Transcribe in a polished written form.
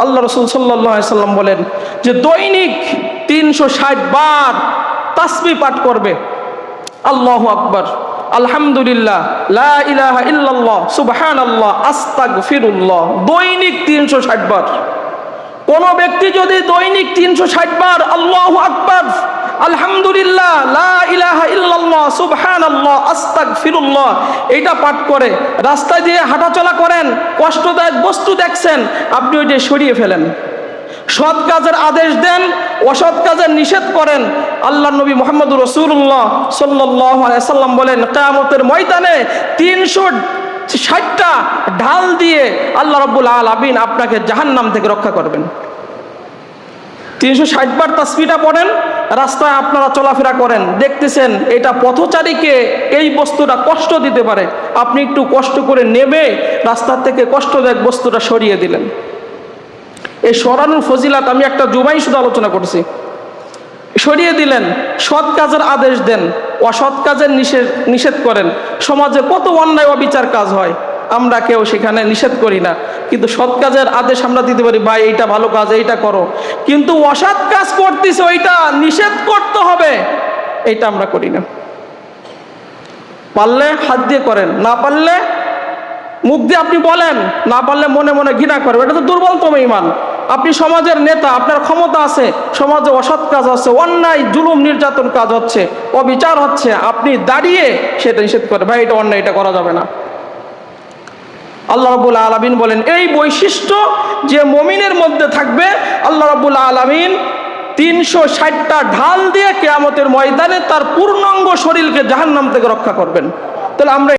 আল্লাহ রাসূল সাল্লাল্লাহু আলাইহি সাল্লাম বলেন যে দৈনিক 360 বার তাসবিহ পাঠ করবে। আল্লাহু আকবার, আলহামদুলিল্লাহ, লা ইলাহা ইল্লাল্লাহ, সুবহানাল্লাহ, আস্তাগফিরুল্লাহ, দৈনিক 360 বার। কোন ব্যক্তি যদি দৈনিক 360 বার আল্লাহু আকবার, আলহামদুলিল্লাহ, লা ইলাহা ইল্লাল্লাহ, সুবহানাল্লাহ, আস্তাগফিরুল্লাহ এটা পাঠ করে, রাস্তায় দিয়ে হাঁটাচলা করেন, কষ্টদায়ক বস্তু দেখছেন, আপনি ওইটা সরিয়ে ফেলেন। সৎ কাজের আদেশ দেন, অসৎ কাজের নিষেধ করেন। আল্লাহর নবী মুহাম্মদুর রাসূলুল্লাহ সাল্লাল্লাহু আলাইহি সাল্লাম বলেন, কিয়ামতের ময়দানে 360টা ঢাল দিয়ে আল্লাহ রাব্বুল আলামিন আপনাকে জাহান্নাম থেকে রক্ষা করবেন। 360 বার তাসবিহটা পড়েন, রাস্তায় আপনারা চলাফেরা করেন, দেখতেছেন এটা পথচারীকে এই বস্তুটা কষ্ট দিতে পারে, আপনি একটু কষ্ট করে নেমে রাস্তার থেকে কষ্টদায়ক বস্তুটা সরিয়ে দিলেন। এই সরানোর ফজিলাত আমি একটা জুমাই শুধু আলোচনা করছি। সরিয়ে দিলেন, সৎ কাজের আদেশ দেন, অসৎ কাজের নিষেধ করেন। সমাজে কত অন্যায় অবিচার কাজ হয়, আমরা কেউ সেখানে নিষেধ করি না, কিন্তু সৎ কাজের আদেশ আমরা দিতে পারি, ভাই এইটা ভালো কাজ, এইটা করো। কিন্তু অসৎ কাজ করতেছে, ওইটা নিষেধ করতে হবে, এইটা আমরা করি না। পারলে হাত দিয়ে করেন, না পারলে মুখ দিয়ে আপনি বলেন, না পারলে মনে মনে ঘৃণা করবেন। এটা তো দুর্বলতম ঈমান। আপনি সমাজের নেতা, আপনার ক্ষমতা আছে, সমাজে অসৎ কাজ আছে, অন্যায় জুলুম নির্যাতন কাজ হচ্ছে, অবিচার হচ্ছে, আপনি দাঁড়িয়ে সেটা নিষেধ করেন, ভাই এটা অন্যায়, এটা করা যাবে না। আল্লাহ রাব্বুল আলামিন বলেন এই বৈশিষ্ট্য যে মুমিনের মধ্যে থাকবে, আল্লাহ রাব্বুল আলামিন 360টা ঢাল দিয়ে কিয়ামতের ময়দানে তার পূর্ণাঙ্গ শরীরকে জাহান্নাম থেকে রক্ষা করবেন। তাহলে আমরা